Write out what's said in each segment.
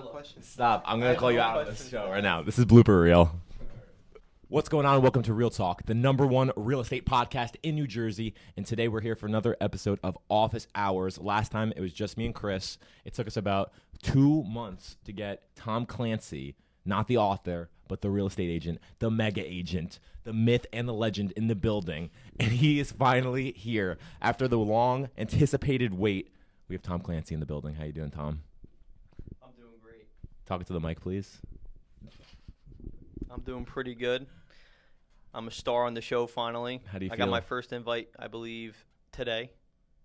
question. Stop. I'm going to call you out of this show right now. This is blooper reel. What's going on? Welcome to Real Talk, the #1 real estate podcast in New Jersey. And today we're here for another episode of Office Hours. Last time it was just me and Chris. It took us about 2 months to get Tom Clancy, not the author, but the real estate agent, the mega agent, the myth and the legend in the building. And he is finally here. After the long anticipated wait, we have Tom Clancy in the building. How you doing, Tom? I'm doing great. Talk to the mic, please. I'm doing pretty good. I'm a star on the show finally. How do you I feel? got my first invite, I believe, today.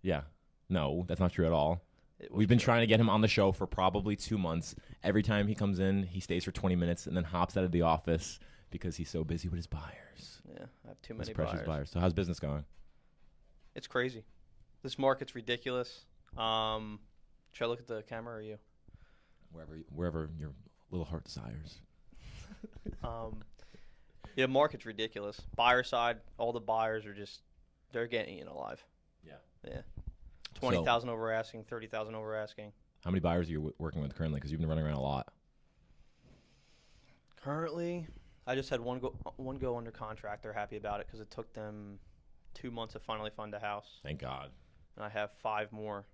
Yeah. No, that's not true at all. It was We've been true. trying to get him on the show for probably 2 months. Every time he comes in, he stays for 20 minutes and then hops out of the office because he's so busy with his buyers. Yeah, I have too His many precious buyers. So how's business going? It's crazy. This market's ridiculous. Should I look at the camera or you? Wherever your little heart desires. Yeah, market's ridiculous. Buyer side, all the buyers are just, they're getting eaten alive. Yeah. Yeah. 20,000 over asking, 30,000 over asking. How many buyers are you working with currently? Because you've been running around a lot. Currently, I just had one go under contract. They're happy about it because it took them 2 months to finally find a house. Thank God. And I have 5 more.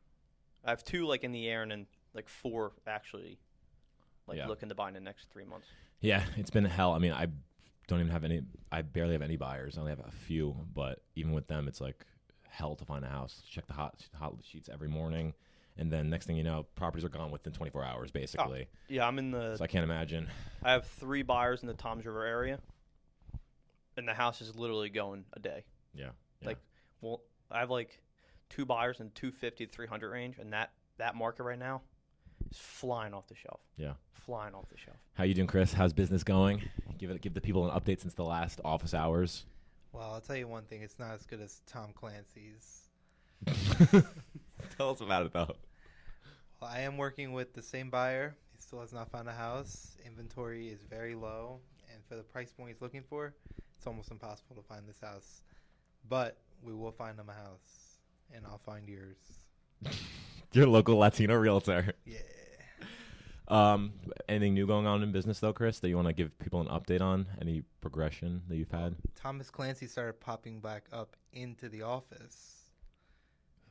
I have 2 like in the air and then like 4 actually looking to buy in the next 3 months. Yeah, it's been hell. I mean, I don't even have any. I barely have any buyers. I only have a few, but even with them, it's like hell to find a house. Check the hot sheets every morning, and then next thing you know, properties are gone within 24 hours, basically. Yeah, I'm in the. So I can't imagine. I have 3 buyers in the Toms River area, and the house is literally going a day. Yeah. Well, I have like 2 buyers in 250 to 300 range, and that market right now is flying off the shelf. Yeah. Flying off the shelf. How you doing, Chris? How's business going? Give the people an update since the last office hours. Well, I'll tell you one thing. It's not as good as Tom Clancy's. Tell us about it, though. Well, I am working with the same buyer. He still has not found a house. Inventory is very low. And for the price point he's looking for, it's almost impossible to find this house. But we will find him a house. And I'll find yours. Your local Latino realtor. Yeah. Anything new going on in business, though, Chris, that you want to give people an update on? Any progression that you've had? Thomas Clancy started popping back up into the office.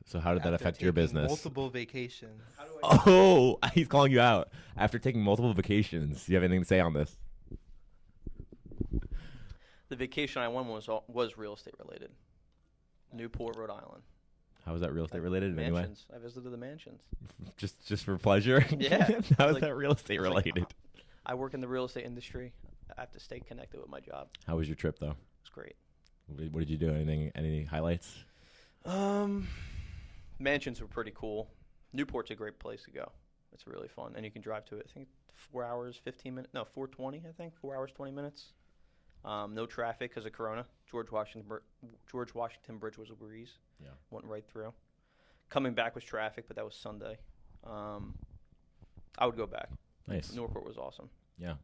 So how did that after affect your taking business? Multiple vacations. Oh, he's calling you out. After taking multiple vacations, do you have anything to say on this? The vacation I went was real estate related. Newport, Rhode Island. How was that real estate related in any way? Mansions. I visited the mansions. Just for pleasure? Yeah. How is Like- that real estate it's like, related? I work in the real estate industry. I have to stay connected with my job. How was your trip, though? It's great. What did you do? Any highlights? Mansions were pretty cool. Newport's a great place to go. It's really fun, and you can drive to it. I think 4 hours, 15 minutes. No, 4:20. I think 4 hours, 20 minutes. No traffic because of Corona. George Washington Bridge was a breeze. Yeah. Went right through. Coming back was traffic, but that was Sunday. I would go back. Nice. Newport was awesome. Yeah.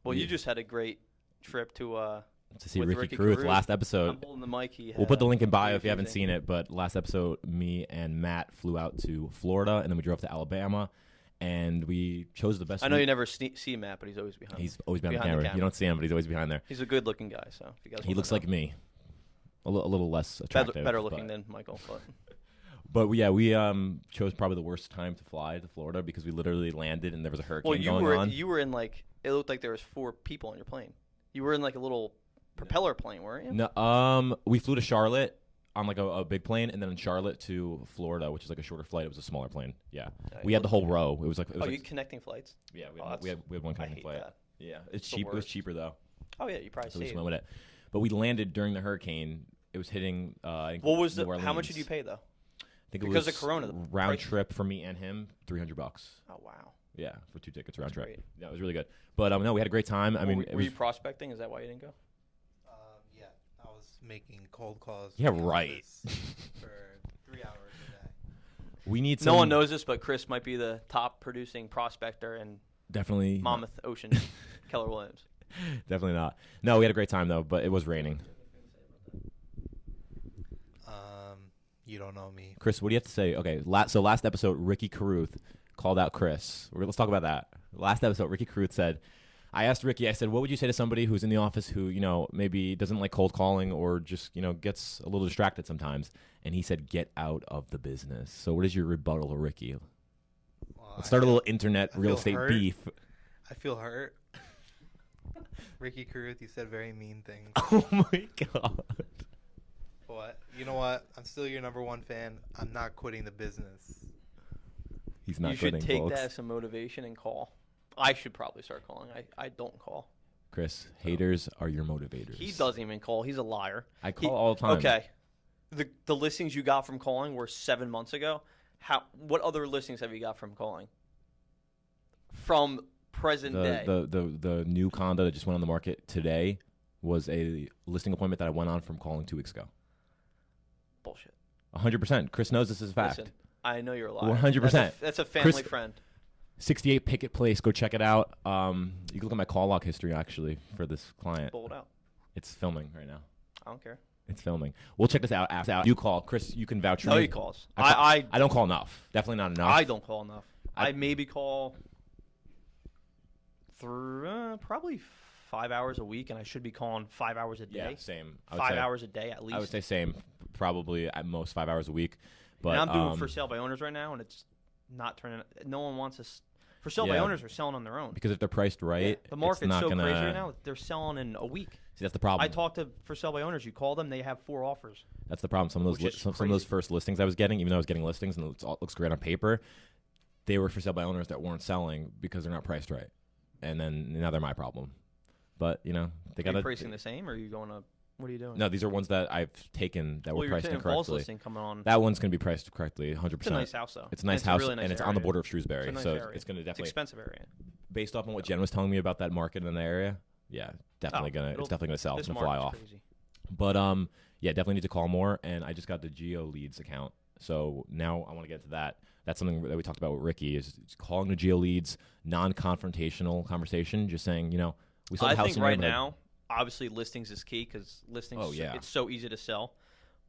Well, you just had a great trip to see with Ricky Ricky Caruth Caruth. last I'm episode. holding the mic. We'll put the link in bio he if you haven't was seen it. But last episode, me and Matt flew out to Florida, and then we drove to Alabama, and we chose the best. I know you never see Matt, but he's always behind. He's always behind the behind the camera. You camera. don't see him, but he's always behind there. He's a good-looking guy, so if you guys He wanna looks know. like me, a little less attractive, better looking than Michael. But yeah, we chose probably the worst time to fly to Florida because we literally landed and there was a hurricane Well, going on. you were in like it looked like there was 4 people on your plane. You were in like a little propeller plane, weren't you? No, we flew to Charlotte on like a big plane, and then in Charlotte to Florida, which is like a shorter flight. It was a smaller plane. Yeah, we had the whole row. It was like you connecting flights? yeah, Oh, we had one I connecting hate flight. that. Yeah, it's the cheap. It was worst. cheaper though, Oh yeah, you probably so we just saved. went with it. But we landed during the hurricane. It was hitting. What was New the? How much Orleans. did you pay though? I think because it of was Corona, the round price- trip for me and him, $300. Oh wow. Yeah, for 2 tickets round trip. great. Yeah, it was really good. But no, we had a great time. I mean, were it was you prospecting? Is that why you didn't go? Yeah, I was making cold calls. Yeah, to the right. office for 3 hours a day. we need No some, one knows this, but Chris might be the top producing prospector in definitely Monmouth Ocean. Keller Williams. Definitely not. No, we had a great time though, but it was raining. You don't know me. Chris, what do you have to say? Okay, so last episode, Ricky Caruth called out Chris. Let's talk about that. Last episode, Ricky Caruth said, I asked Ricky, I said, what would you say to somebody who's in the office who, maybe doesn't like cold calling or just, gets a little distracted sometimes? And he said, get out of the business. So what is your rebuttal to Ricky? Well, Let's start a little internet real estate hurt. beef. I feel hurt. Ricky Caruth, you said very mean things. Oh, my God. What? You know what? I'm still your number one fan. I'm not quitting the business. He's not You should quitting, take folks. that as some motivation and call. I should probably start calling. I don't call. Chris, haters are your motivators. He doesn't even call. He's a liar. I call all the time. Okay. The listings you got from calling were 7 months ago. What other listings have you got from calling? From present day. The new condo that just went on the market today was a listing appointment that I went on from calling 2 weeks ago. Bullshit. 100%. Chris knows this is a fact. Listen, I know you're a liar. 100%. That's a family Chris- friend. 68 Pickett Place. Go check it out. You can look at my call log history, actually, for this client. Pull it out. It's filming right now. I don't care. It's filming. We'll check this out after. You call. Chris, you can vouch for No, me. he calls. I don't call enough. Definitely not enough. I don't call enough. I- I maybe call probably 5 hours a week, and I should be calling 5 hours a day. Yeah, same. I would 5 say- hours a day at least. I would say same. Probably at most 5 hours a week. But and I'm doing for sale by owners right now, and it's not turning. No one wants us. For sale by Yeah. owners are selling on their own. because if they're priced right, The market's it's not so gonna, crazy right now. They're selling in a week. See, that's the problem. I talked to for sale by owners. You call them, they have 4 offers. That's the problem. Some of those Which is some of those crazy. first listings I was getting, even though I was getting listings and it looks great on paper, they were for sale by owners that weren't selling because they're not priced right, and then now they're my problem. But they Are got you to pricing the same, or are you going to? What are you doing? No, these are ones that I've taken that well, were you're priced saying Falls incorrectly. listing coming on. That one's going to be priced correctly, 100%. It's a nice house though. It's a nice And house, really nice and it's on area. the border of Shrewsbury, It's a nice so area. it's going to It's definitely, expensive area. based off on what Jen was telling me about that market in the area. Yeah, definitely it'll- it's definitely gonna sell. It's This gonna fly market's off. crazy. But yeah, definitely need to call more. And I just got the Geo Leads account, so now I want to get to that. That's something that we talked about with Ricky is calling the Geo Leads, non-confrontational conversation, just saying, we saw the I house think in right neighborhood. now, obviously listings is key because listings. Oh, yeah. It's so easy to sell.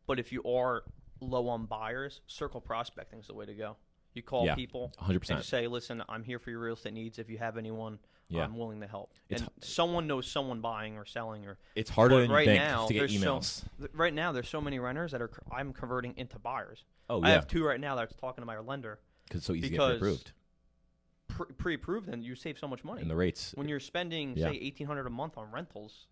But if you are low on buyers, circle prospecting is the way to go. You call Yeah, people 100%. and say, "Listen, I'm here for your real estate needs. If you have anyone, Yeah. I'm willing to help." It's- and someone knows someone buying or selling or. It's harder But than you right think now, to get there's emails. Right now, there's so many renters that I'm converting into buyers. Oh I yeah, have 2 right now that's talking to my lender. because it's so easy to get because pre-approved, Pre-approved, and you save so much money. and the rates. When you're spending, Yeah. say, $1,800 a month on rentals,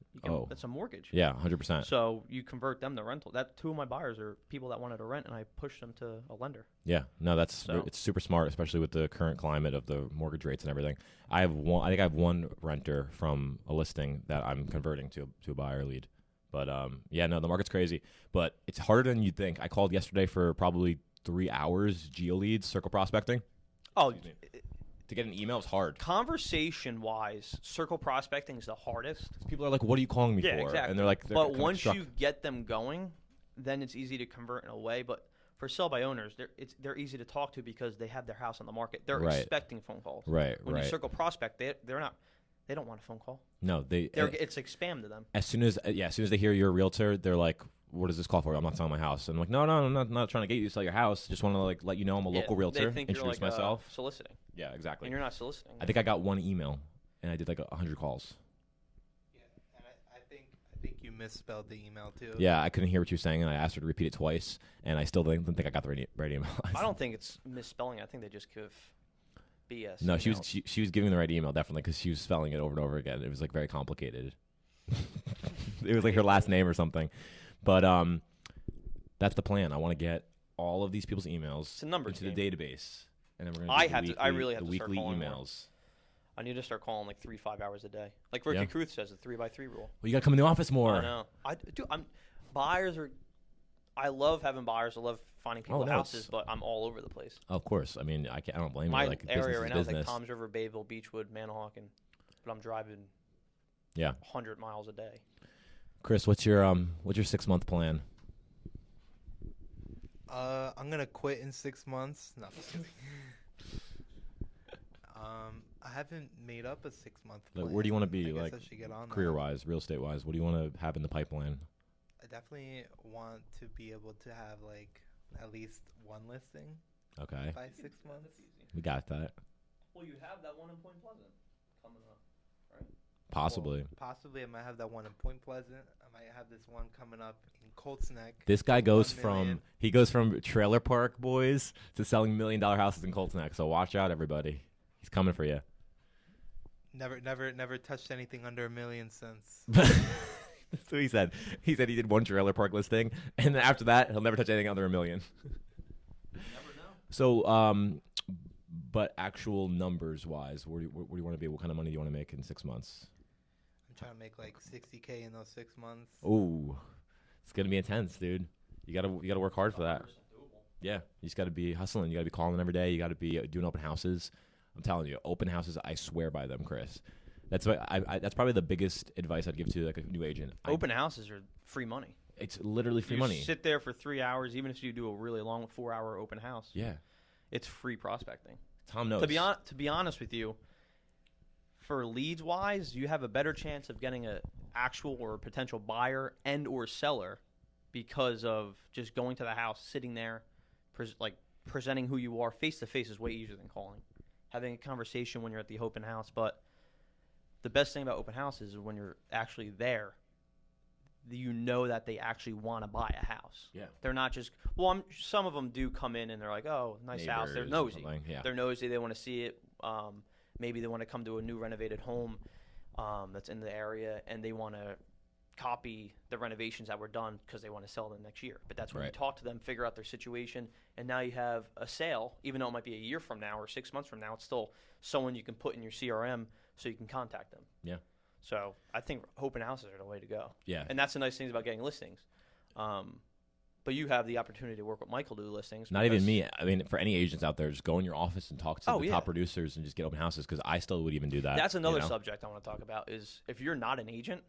that's a mortgage. Yeah, 100%. So you convert them to rental. That 2 of my buyers are people that wanted to rent, and I pushed them to a lender. Yeah, no, So- it's super smart, especially with the current climate of the mortgage rates and everything. I think I have one renter from a listing that I'm converting to a buyer lead. But yeah, no, the market's crazy, but it's harder than you'd think. I called yesterday for probably 3 hours, Geo Leads, circle prospecting. Oh, To get an email is hard. conversation-wise, circle prospecting is the hardest. People are like, "What are you calling me Yeah, for?" exactly. And they're like, But kinda once struck. you get them going, then it's easy to convert in a way. But for sell by owners, they're easy to talk to because they have their house on the market. They're Right. expecting phone calls. right, When right, you circle prospect, they don't want a phone call. no, It's like spam to them. as soon as they hear you're a realtor, they're like, "What is this call for? I'm not selling my house." And I'm like, "No, I'm not trying to get you to sell your house. Just want to let you know I'm a local realtor, They think introduce you're like, myself." soliciting, Yeah, exactly. and you're not soliciting. I think I got one email, and I did like 100 calls. Yeah, and I think you misspelled the email too. Yeah, I couldn't hear what you were saying, and I asked her to repeat it twice, and I still didn't think I got the right email. I don't think it's misspelling. I think they just give BS. No, she emails. was she was giving the right email definitely because she was spelling it over and over again. It was like very complicated. It was like her last name or something, but that's the plan. I want to get all of these people's emails It's a numbers into game. the database, and then we're going to. I really have the to start weekly calling more. emails. I need to start calling like 3-5 hours a day. Like Ricky Yeah. Caruth says, the 3x3 rule. Well, you got to come in the office more. I know. Buyers are. I love having buyers. I love finding people Oh, no, houses, it's- but I'm all over the place. Of course. I mean, I don't blame My you. Like area business right is now is like business. Toms River, Bayville, Beechwood, Manahawkin, but I'm driving. Yeah. 100 miles a day. Chris, what's your 6-month plan? I'm gonna quit in 6 months. No, I'm just kidding. I haven't made up a 6-month Like, plan. where do you want to I be, guess like I should get on that. career-wise, real estate-wise? What do you want to have in the pipeline? I definitely want to be able to have like at least one listing Okay. by 6 months. We got that. Well, you have that one in Point Pleasant coming up, right? Possibly. Well, possibly, I might have that one in Point Pleasant. I might have this one coming up in Colts Neck. This guy goes 1 million. from trailer park boys to selling $1 million houses in Colts Neck. So watch out, everybody. He's coming for you. Never touched anything under $1 million since. That's what he said. He said he did one trailer park listing, and then after that, he'll never touch anything under $1 million. You never know. So, but actual numbers wise, where do you want to be? What kind of money do you want to make in 6 months? I'm trying to make like $60K in those 6 months. Oh, it's gonna be intense, dude. You gotta work hard for that. Doable. Yeah, you just gotta be hustling. You gotta be calling every day. You gotta be doing open houses. I'm telling you, open houses. I swear by them, Chris. That's what that's probably the biggest advice I'd give to like a new agent. Open houses are free money. It's literally free you money. Sit there for 3 hours, even if you do a really long 4-hour open house. Yeah, It's free prospecting. Tom knows. To be honest with you, for leads wise, you have a better chance of getting a actual or potential buyer and or seller because of just going to the house, sitting there, presenting who you are face to face is way easier than calling. Having a conversation when you're at the open house, but the best thing about open houses is when you're actually there, you know that they actually want to buy a house. Yeah. They're not just some of them do come in and they're like, oh, nice house. They're Neighbors or nosy. something, yeah. They're nosy. They want to see it. Maybe they want to come to a new renovated home that's in the area, and they want to copy the renovations that were done because they want to sell them next year. But that's when you Right. talk to them, figure out their situation, and now you have a sale. Even though it might be a year from now or 6 months from now, it's still someone you can put in your CRM so you can contact them. Yeah. So I think open houses are the way to go. Yeah. And that's the nice thing about getting listings. But you have the opportunity to work with Michael to do listings. Not even me. I mean, for any agents out there, just go in your office and talk to the yeah. top producers and just get open houses because I still would even do that. That's another you know? subject I want to talk about is if you're not an agent,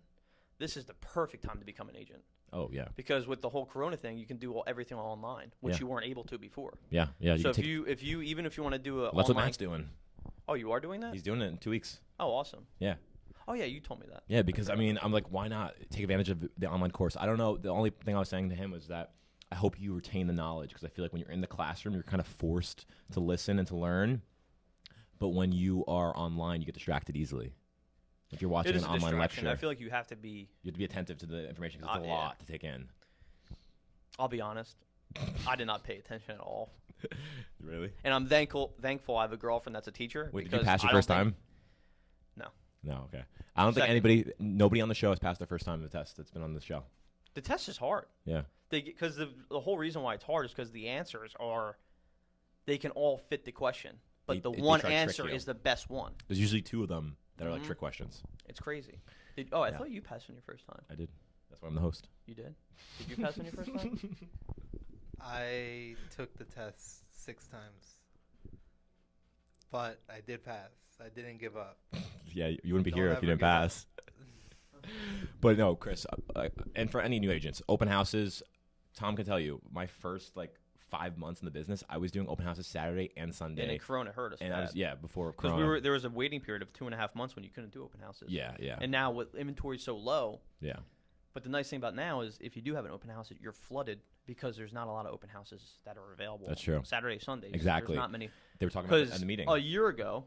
this is the perfect time to become an agent. Oh, yeah. Because with the whole Corona thing, you can do everything online, which Yeah. you weren't able to before. Yeah. Yeah. So can if you even if you want to do a that's what online, Matt's doing. oh, you are doing that? He's doing it in 2 weeks. Oh, awesome. Yeah. Oh yeah, you told me that. Yeah, because I mean, I'm like, why not take advantage of the online course? I don't know. The only thing I was saying to him was that I hope you retain the knowledge because I feel like when you're in the classroom, you're kind of forced to listen and to learn. But when you are online, you get distracted easily. If you're It watching is an a online distraction. lecture, I feel like you have to be. you have to be attentive to the information because it's a Yeah. lot to take in. I'll be honest. I did not pay attention at all, Really? and I'm thankful I have a girlfriend that's a teacher. Wait, did you because pass your I don't first think- time? No. No, okay. I don't think Second. nobody on the show has passed their first time in the test that's been on the show. The test is hard. Yeah. Because the whole reason why it's hard is because the answers they can all fit the question, but the They one try to trick answer you. is the best one. There's usually two of them that are like Mhm. trick questions. It's crazy. I Yeah. thought you passed on your first time. I did. That's why I'm the host. You did? Did you pass on your first time? I took the test 6 times, but I did pass. I didn't give up. Yeah, you wouldn't be Don't here if you ever didn't give up. pass. But no, Chris, and for any new agents, open houses, Tom can tell you, my first 5 months in the business, I was doing open houses Saturday and And Sunday. then Corona hurt us. And I was, before because Corona. there was a waiting period of 2.5 months when you couldn't do open houses. Yeah. And now with inventory so low, Yeah. but the nice thing about now is if you do have an open house, you're flooded because there's not a lot of open houses that are available. That's true. Saturday, Sundays. Exactly. There's not many. They were talking about it Because at the meeting. a year ago,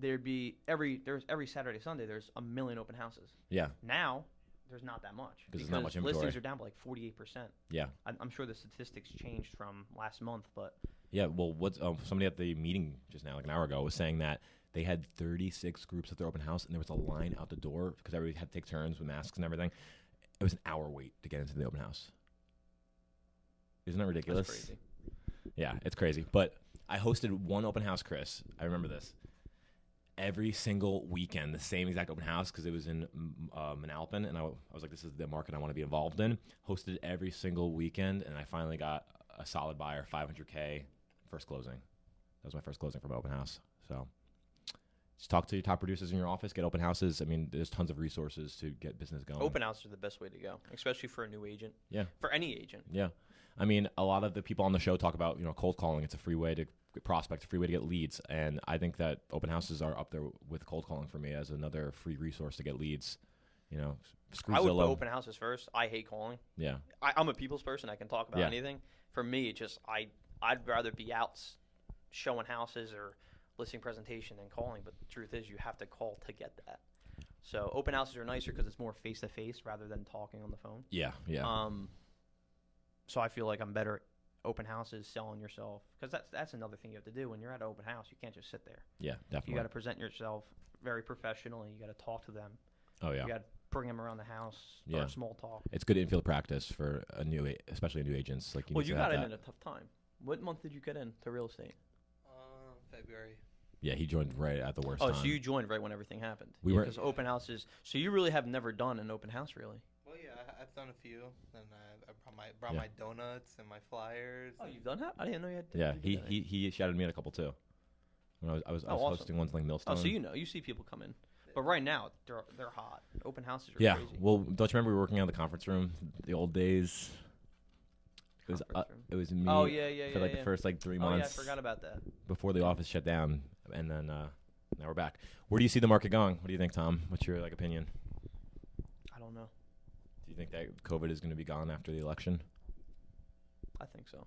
every Saturday, Sunday, there's 1 million open houses. Yeah. Now, there's not that much. Because there's not much inventory. Listings are down by 48%. Yeah. I'm sure the statistics changed from last month, but Yeah. Well, somebody at the meeting just now, like an hour ago, was saying that they had 36 groups at their open house, and there was a line out the door because everybody had to take turns with masks and everything. It was an hour wait to get into the open house. Isn't that ridiculous? that's crazy. Yeah, it's crazy. But I hosted one open house, Chris. I remember this. Every single weekend, the same exact open house because it was in Manalapan, and I was like, this is the market I want to be involved in. Hosted every single weekend, and I finally got a solid buyer, $500K, first closing. That was my first closing from an open house. So just talk to your top producers in your office, get open houses. I mean, there's tons of resources to get business going. Open houses are the best way to go, especially for a new agent. Yeah. For any agent. Yeah. I mean, a lot of the people on the show talk about, cold calling. It's a free way to prospect, a free way to get leads. And I think that open houses are up there with cold calling for me as another free resource to get leads. Screw I would Zillow. put open houses first. I hate calling. Yeah. I'm a people's person. I can talk about Yeah. anything. For me, it just I'd rather be out showing houses listing presentation than calling, but the truth is you have to call to get that. So open houses are nicer because it's more face-to-face rather than talking on the phone. Yeah. So I feel like I'm better at open houses, selling yourself, because that's another thing you have to do when you're at an open house. You can't just sit there. Yeah, definitely. You got to present yourself very professionally. You got to talk to them. Oh yeah. You got to bring them around the house. Start small talk. It's good infield practice for especially new agents. Like you got in at a tough time. What month did you get into real estate? February. Yeah, he joined right at the worst time. Oh, so you joined right when everything happened. We were because open houses. So you really have never done an open house, really. Well, yeah, I've done a few, and I brought my donuts and my flyers. Oh, you've done that? I didn't know you had. Yeah, he shouted me at a couple too. When I was awesome. hosting ones like Millstone. Oh, so you see people come in, but right now they're hot. Open houses are yeah. crazy. Well, don't you remember we were working out in the conference room the old days? It was me. Oh yeah. For the first 3 months. Oh yeah, I forgot about that. Before the office shut down, and then now we're back. Where do you see the market going? What do you think, Tom? What's your opinion? I don't know. Do you think that COVID is going to be gone after the election? I think so.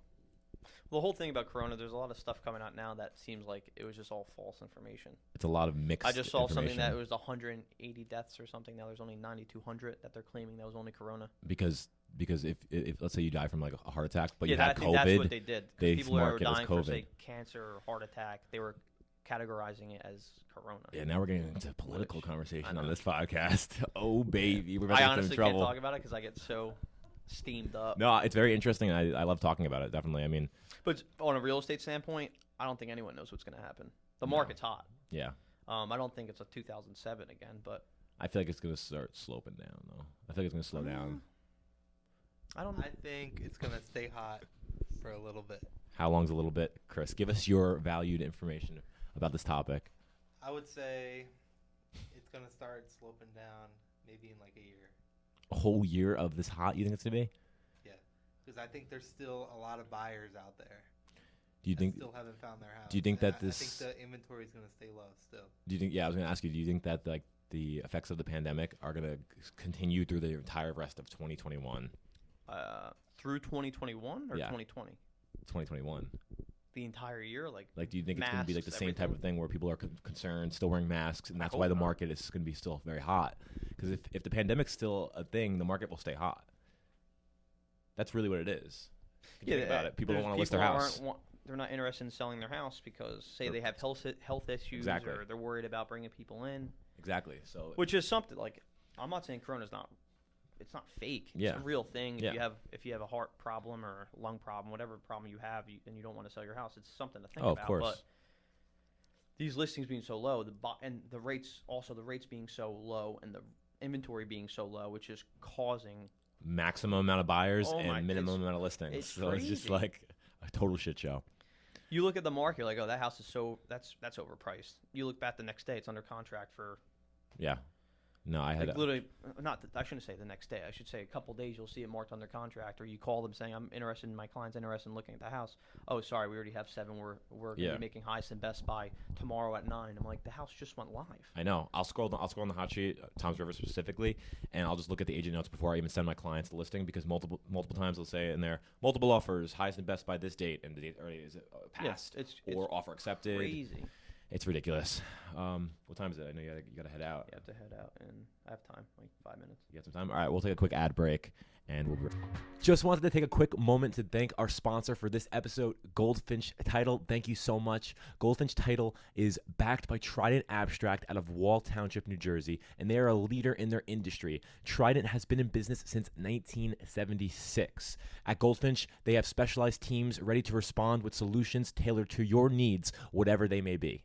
Well, the whole thing about Corona, there's a lot of stuff coming out now that seems like it was just all false information. It's a lot of mixed. I just saw something that it was 180 deaths or something. Now there's only 9,200 that they're claiming that was only Corona. Because if let's say you die from a heart attack, but you had had COVID, that's what they did. People who were dying from say cancer or heart attack, they were categorizing it as Corona. Yeah, now we're getting into political conversation on this podcast. Oh baby, we're about I to get honestly in trouble. can't talk about it because I get so steamed up. No, it's very interesting. And I love talking about it. Definitely. I mean, but on a real estate standpoint, I don't think anyone knows what's going to happen. The market's hot. Yeah. I don't think it's a 2007 again, but I feel like it's going to start sloping down though. I feel like it's going to slow down. I don't know. I think it's going to stay hot for a little bit. How long's a little bit? Chris, give us your valued information about this topic. I would say it's going to start sloping down maybe in like a year. A whole year of this hot, you think it's going to be? Yeah, because I think there's still a lot of buyers out there. Do you think still haven't found their house? Do you think that this? I think the inventory is going to stay low still. Do you think? Yeah, I was going to ask you. Do you think that the effects of the pandemic are going to continue through the entire rest of 2021? Through 2021 or 2020? 2021. The entire year, like do you think it's going to be like the same type of thing where people are concerned, still wearing masks, and that's why the market is going to be still very hot? Because if the pandemic's still a thing, the market will stay hot. That's really what it is. Think about it. People don't want to list their house. They're not interested in selling their house because, say, they have health issues or they're worried about bringing people in. Exactly. So, which is something like I'm not saying Corona's not. It's not fake. It's a real thing. If you have a heart problem or lung problem, whatever problem you have, and you don't want to sell your house, it's something to think about. Of course. But these listings being so low, the rates being so low, and the inventory being so low, which is causing maximum amount of buyers and minimum amount of listings. So crazy. It's just like a total shit show. You look at the market, you're like, oh, that house is that's overpriced. You look back the next day, it's under contract for. Yeah. No, I had literally I shouldn't say the next day. I should say a couple days. You'll see it marked under contract, or you call them saying, "I'm interested in my client's interested in looking at the house." Oh, sorry, we already have 7. We're going to be making highest in Best Buy tomorrow at 9. I'm like, the house just went live. I know. I'll scroll on the hot sheet, Tom's River specifically, and I'll just look at the agent notes before I even send my clients the listing because multiple times they'll say in there multiple offers, highest in Best Buy this date, and the date already is passed or offer accepted. Crazy. It's ridiculous. What time is it? I know you got to head out. You have to head out, and I have time, like 5 minutes. You got some time? All right, we'll take a quick ad break, and we'll be right back. Just wanted to take a quick moment to thank our sponsor for this episode, Goldfinch Title. Thank you so much. Goldfinch Title is backed by Trident Abstract out of Wall Township, New Jersey, and they are a leader in their industry. Trident has been in business since 1976. At Goldfinch, they have specialized teams ready to respond with solutions tailored to your needs, whatever they may be.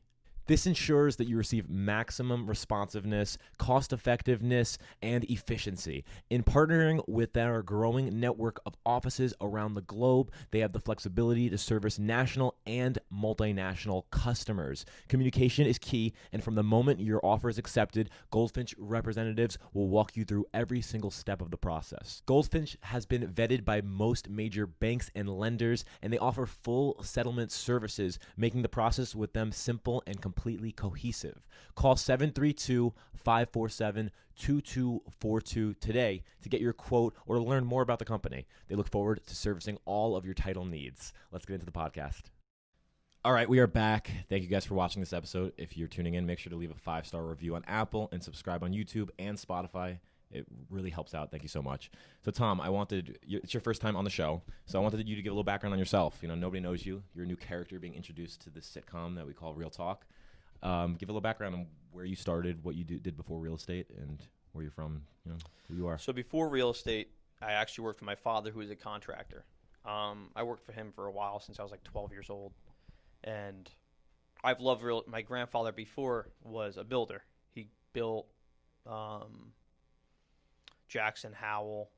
This ensures that you receive maximum responsiveness, cost-effectiveness, and efficiency. In partnering with their growing network of offices around the globe, they have the flexibility to service national and multinational customers. Communication is key, and from the moment your offer is accepted, Goldfinch representatives will walk you through every single step of the process. Goldfinch has been vetted by most major banks and lenders, and they offer full settlement services, making the process with them simple and completely cohesive. Call 732-547-2242 today to get your quote or to learn more about the company. They look forward to servicing all of your title needs. Let's get into the podcast. All right, we are back. Thank you guys for watching this episode. If you're tuning in, make sure to leave a 5-star review on Apple and subscribe on YouTube and Spotify. It really helps out. Thank you so much. So, Tom, it's your first time on the show, so I wanted you to give a little background on yourself. You know, nobody knows you. You're a new character being introduced to this sitcom that we call Real Talk. Give a little background on where you started, what you did before real estate, and where you're from, you know, who you are. So before real estate, I actually worked for my father, who was a contractor. I worked for him for a while since I was like 12 years old. And I've loved my grandfather before was a builder. He built Jackson, Howell,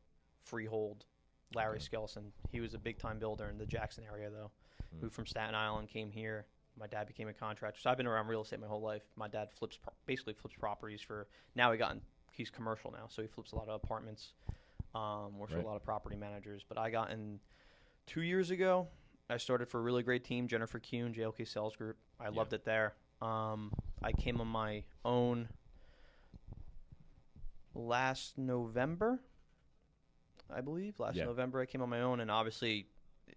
Freehold, Larry Skellson. He was a big-time builder in the Jackson area, though. Moved from Staten Island, came here. My dad became a contractor. So I've been around real estate my whole life. My dad basically flips properties for – now he's commercial now, so he flips a lot of apartments, works with a lot of property managers. But I got in 2 years ago. I started for a really great team, Jennifer Kuhn, JLK Sales Group. I loved it there. I came on my own last November, I believe. November I came on my own, and obviously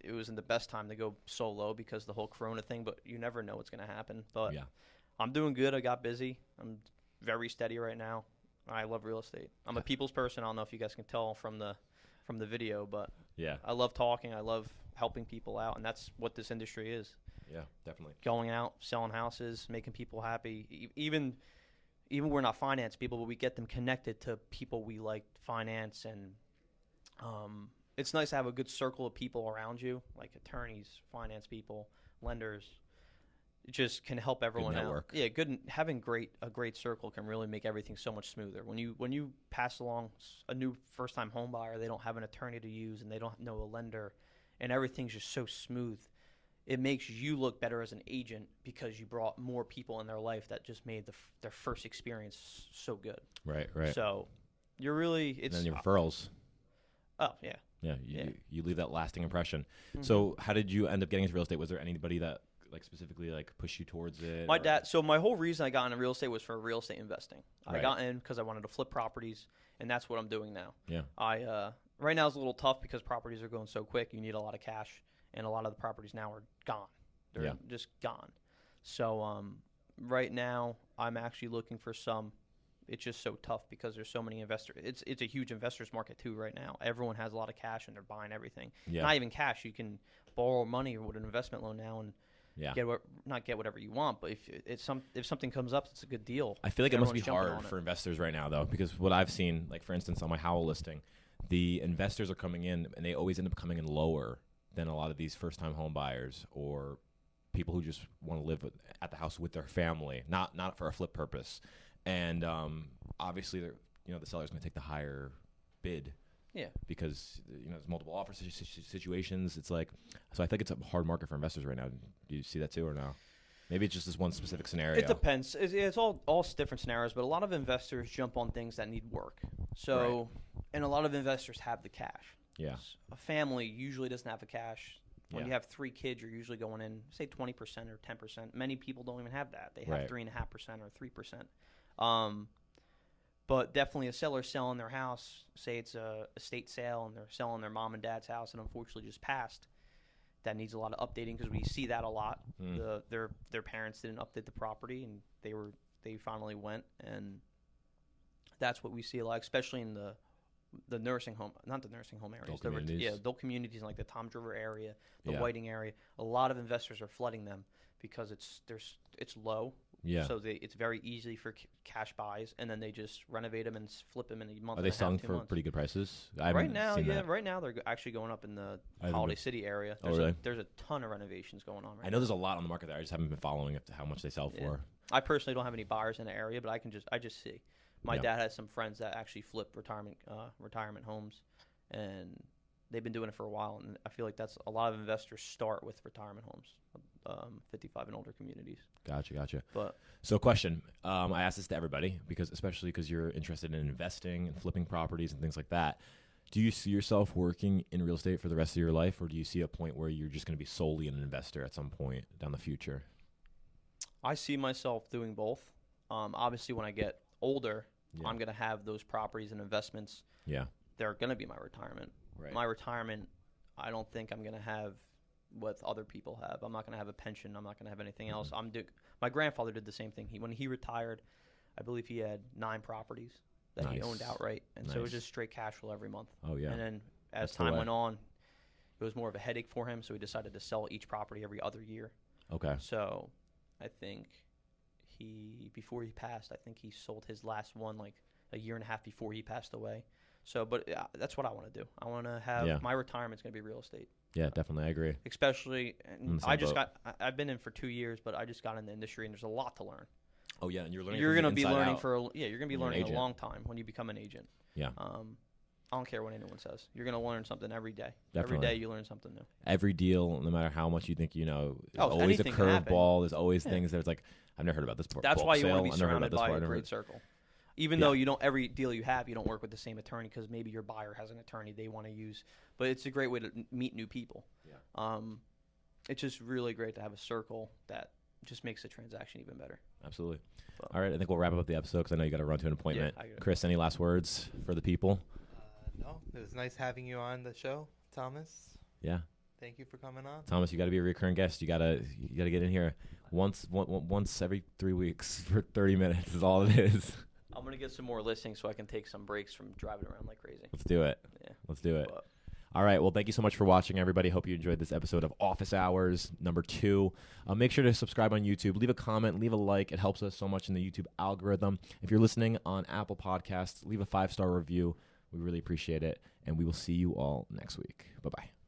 it wasn't the best time to go solo because of the whole Corona thing, but you never know what's going to happen. But I'm doing good. I got busy. I'm very steady right now. I love real estate. I'm a people's person. I don't know if you guys can tell from the video, but I love talking. I love helping people out, and that's what this industry is. Yeah, definitely. Going out, selling houses, making people happy. Even we're not finance people, but we get them connected to people we like finance, and it's nice to have a good circle of people around you, like attorneys, finance people, lenders. It just can help everyone out. Yeah, having a great circle can really make everything so much smoother. When you pass along a new first-time home buyer, they don't have an attorney to use, and they don't know a lender, and everything's just so smooth. It makes you look better as an agent because you brought more people in their life that just made their first experience so good. Right. So you're really and then your referrals. Oh yeah. Yeah, you leave that lasting impression. Mm-hmm. So how did you end up getting into real estate? Was there anybody that specifically pushed you towards it? My dad. So my whole reason I got into real estate was for real estate investing. Right. I got in because I wanted to flip properties, and that's what I'm doing now. Yeah. Right now it's a little tough because properties are going so quick. You need a lot of cash, and a lot of the properties now are gone. They're just gone. So right now I'm actually looking for some. It's just so tough because there's so many investors. It's a huge investors market too right now. Everyone has a lot of cash and they're buying everything. Yeah. Not even cash. You can borrow money with an investment loan now and not get whatever you want. But if something comes up, it's a good deal. I feel like it must be hard for investors right now though, because what I've seen, like for instance on my Howell listing, the investors are coming in and they always end up coming in lower than a lot of these first-time home buyers or people who just want to live at the house with their family, not for a flip purpose. And obviously, the seller's going to take the higher bid. Yeah. Because there's multiple offer situations. It's like, so I think it's a hard market for investors right now. Do you see that too, or no? Maybe it's just this one specific scenario. It depends. It's all different scenarios, but a lot of investors jump on things that need work. So, and a lot of investors have the cash. Yeah. A family usually doesn't have the cash. When you have 3 kids, you're usually going in, say 20% or 10%. Many people don't even have that. They have 3.5% or 3%. But definitely a seller selling their house, say it's a estate sale and they're selling their mom and dad's house and unfortunately just passed, that needs a lot of updating because we see that a lot. Their parents didn't update the property and they finally went, and that's what we see a lot, especially in the nursing home, not the nursing home areas. Adult communities like the Toms River area, the Whiting area. A lot of investors are flooding them because it's low. Yeah. So it's very easy for cash buys, and then they just renovate them and flip them in a month. Are they selling for pretty good prices? Right now they're actually going up in the Holiday City area. There's a ton of renovations going on. I know there's a lot on the market there. I just haven't been following up to how much they sell for. I personally don't have any buyers in the area, but I just see. My dad has some friends that actually flip retirement homes, and they've been doing it for a while. And I feel like that's a lot of investors start with retirement homes, 55 and older communities. Gotcha. So question, I ask this to everybody especially because you're interested in investing and flipping properties and things like that. Do you see yourself working in real estate for the rest of your life, or do you see a point where you're just going to be solely an investor at some point down the future? I see myself doing both. Obviously, when I get older, I'm going to have those properties and investments. Yeah. They're going to be my retirement. Right. My retirement, I don't think I'm going to have what other people have. I'm not going to have a pension. I'm not going to have anything else. My grandfather did the same thing. When he retired, I believe he had 9 properties that he owned outright, and so it was just straight cash flow every month. Oh yeah. And then as time went on, it was more of a headache for him, so he decided to sell each property every other year. Okay. So I think before he passed, I think he sold his last one like a year and a half before he passed away. So, but that's what I want to do. I want to have my retirement's going to be real estate. Yeah, definitely. I agree. Especially, I've been in for 2 years, but I just got in the industry, and there's a lot to learn. Oh yeah, and you're learning. You're going to be learning you're going to be learning a long time when you become an agent. Yeah. I don't care what anyone says. You're going to learn something every day. Definitely. Every day you learn something new. Every deal, no matter how much you think you know, there's always a curveball. There's always things that it's like, I've never heard about this part. That's why you want to be surrounded by a great circle. Even though every deal you have, you don't work with the same attorney because maybe your buyer has an attorney they want to use. But it's a great way to meet new people. Yeah. It's just really great to have a circle that just makes the transaction even better. Absolutely. All right, I think we'll wrap up the episode because I know you got to run to an appointment. Yeah, Chris, any last words for the people? No, it was nice having you on the show, Thomas. Yeah. Thank you for coming on. Thomas, you got to be a recurring guest. You got to get in here once every 3 weeks for 30 minutes is all it is. I'm going to get some more listings so I can take some breaks from driving around like crazy. Let's do it. Yeah. Let's do it. All right. Well, thank you so much for watching, everybody. Hope you enjoyed this episode of Office Hours number 2. Make sure to subscribe on YouTube. Leave a comment. Leave a like. It helps us so much in the YouTube algorithm. If you're listening on Apple Podcasts, leave a 5-star review. We really appreciate it. And we will see you all next week. Bye-bye.